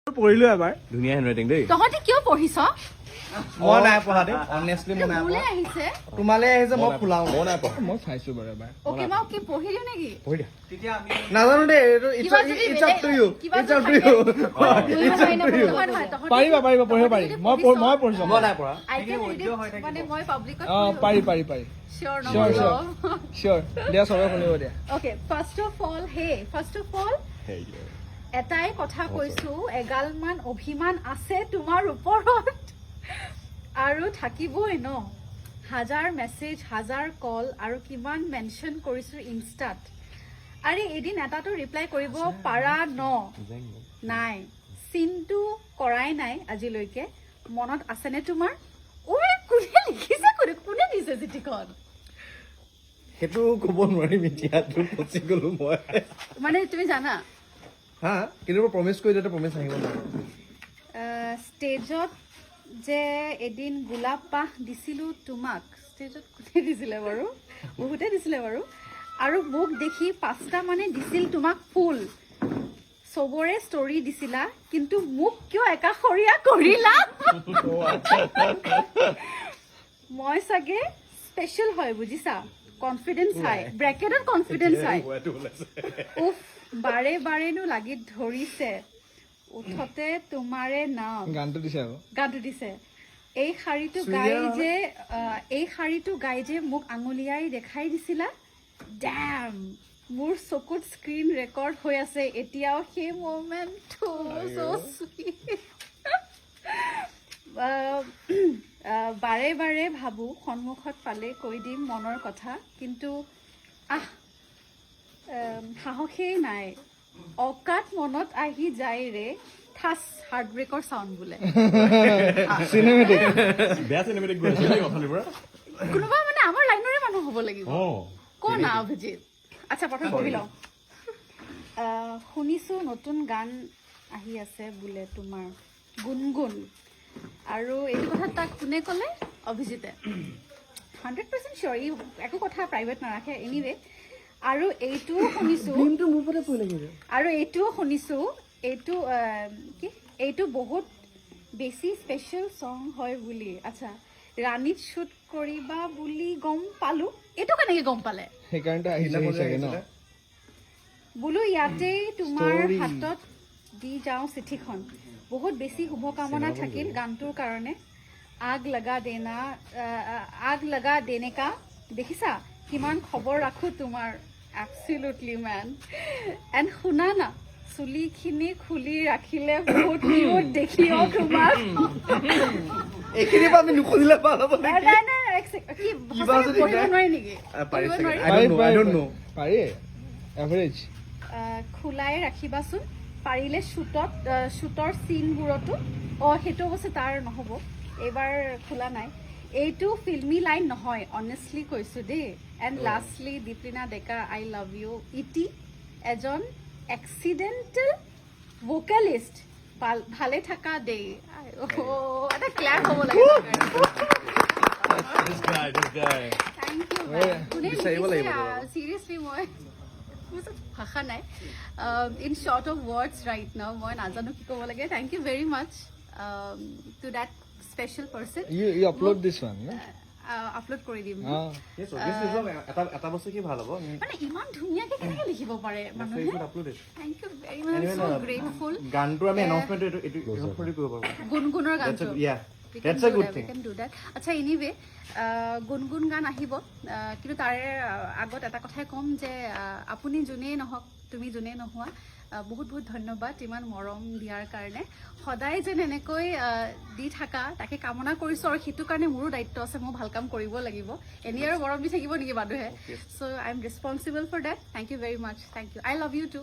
পঢ়িলো এবাৰ ধুনীয়া হেণ্ডৰাইটিং দেই তহঁতি কিয় পঢ়িছ মই নাই পঢ়া দেই অনেষ্টলি মই নাই মোলে পঢ়া আহিছে তোমালে আহিছে মই ফুলাও মই নাই পঢ়া মই চাইছো বাৰু এবাৰ ওকে মই কি পঢ়িলো নেকি পঢ়ি দিয়া নাজানো দেই কিবা যদি ইটস আপ টু ইউ কিবা ইটস আপ টু ইউ পাৰিবা পঢ়িব পাৰি মই পঢ়িছো মই নাই পঢ়া মানে মই পাব্লিকত পাৰি শিওৰ Sure. চিয়ৰ দিয়া চবে শুনিব দিয়া ওকে ফাৰ্ষ্ট অফ অল এটাই কথা কৈছো এগালমান অভিমান আছে তোমাৰ ওপৰত আৰু থাকিবই ন হাজাৰ মেছেজ হাজাৰ কল আৰু কিমান মেনশ্যন কৰিছো ইনষ্টাত আৰে এদিন এটাতো ৰিপ্লাই কৰিব পাৰা ন নাই চিনটো কৰাই নাই আজিলৈকে মনত আছেনে তোমাৰ ঐ কোনে লিখিছে কোনে দিছে চিঠিখন সেইটো ক'ব নোৱাৰিম এতিয়াতো ফচি গলো মই মানে তুমি জানা হা কিন্তু প্ৰমিছ কৰি দিওঁতে প্ৰমিছ আহিব নোৱাৰো ষ্টেজত যে এদিন গোলাপ পাহ দিছিলোঁ তোমাক ষ্টেজত কোনে দিছিলে বাৰু বহুতে দিছিলে বাৰু আৰু মোক দেখি 5টা মানে দিছিল তোমাক ফুল চবৰে ষ্টৰি দিছিলা কিন্তু মোক কিয় একাষৰীয়া কৰিলা মই চাগে স্পেচিয়েল হয় বুজিছা কনফিডেন্স হাই ব্ৰেকেটত কনফিডেন্স হাই উফ বাৰে বাৰেনো লাগি ধৰিছে উঠতে তোমাৰে নাম গানটো দিছে আকৌ গানটো দিছে এই শাৰীটো গাই যে মোক আঙুলিয়াই দেখাই দিছিলা ড্যাম মোৰ চকুত স্ক্ৰীন ৰেকৰ্ড হৈ আছে এতিয়াও সেই মোমেণ্টটো so sweet বাৰে বাৰে ভাবো সন্মুখত পালে কৈ দিম মনৰ কথা কিন্তু সাহসেই নাই অকাত মনত আহি যায় ৰে ঠাচ হাৰ্ট ব্ৰেকৰ চাউণ্ড বোলে চিনেমেটিক বেয়া চিনেমেটিক গৈ আছে দেই অথনিৰ পৰা কোনোবা মানে আমাৰ লাইনৰে মানুহ হ'ব লাগিব কোন অভিজিত আচ্ছা প্ৰথম পঢ়ি লওঁ শুনিছো নতুন গান আহি আছে বোলে তোমাৰ গুণগুণ আৰু এইটো কথা তাক কোনে ক'লে অভিজিতে 100% চিয়ৰ ই একো কথা প্ৰাইভেট নাৰাখে এনিৱে আৰু এইটোও শুনিছো আৰু এইটোও শুনিছো এইটো বহুত বেছি স্পেচিয়েল চং হয় বুলি আচ্ছা ৰাণীত শ্বুট কৰিবা বুলি গম পালো এইটো কেনেকে গম পালে সেইকাৰণে আহিছে চাগে ন বোলো ইয়াতেই তোমাৰ হাতত দি যাওঁ চিঠিখন বহুত বেছি শুভকামনা থাকিল গানটোৰ কাৰণে আগ লগা দেনেকা দেখিছা কিমান খবৰ ৰাখো তোমাৰ absolutely man and শুনা না চুলিখিনি খুলি ৰাখিলে বহুত কিউট দেখিও তোমাৰ এইখিনি আমি নুখুজিলে ভাল হ'ব নাই কি পঢ়িব নোৱাৰি নেকি I don't know পাৰি এভাৰেজ খোলাই ৰাখিবাচোন পাৰিলে শ্বুটৰ চিনবোৰতো সেইটো অৱশ্যে তাৰ নহ'ব এইবাৰ খোলা নাই এইটো ফিল্মি লাইন নহয় অনেষ্টলি কৈছো দেই and lastly Deeplina Deka I love you ইটি এজন এক্সিডেণ্টেল ভোকেলিষ্ট ভালে থাকা দেই এটা ক্লাপ হ'ব লাগে চিৰিয়াছলি মই ভাষা নাই in short of words right now মই নাজানো কি ক'ব লাগে thank you very much to date special person you upload this one no upload কৰি দিম এটা বস্তু কি ভাল হ'ব মানে ইমান ধুনীয়াকে কেনেকে লিখিব পাৰে মানুহে thank you very mass so grateful গানটো আমি এনাউন্সমেন্ট এইটো কৰি কৰিব পাৰোঁ গুণগুণৰ গানটো That's a good thing. We can do that. আচ্ছা এনিৱে গুণগুণ গান আহিব কিন্তু তাৰে আগত এটা কথাই ক'ম যে আপুনি যোনেই নহওক তুমি যোনেই নোহোৱা বহুত বহুত ধন্যবাদ ইমান মৰম দিয়াৰ কাৰণে সদায় যেন এনেকৈ দি থাকা তাকে কামনা কৰিছোঁ আৰু সেইটো কাৰণে মোৰো দায়িত্ব আছে মই ভাল কাম কৰিব লাগিব এনেই আৰু মৰম দি থাকিব নেকি মানুহে so' I am responsible for that thank you very much thank you I love you two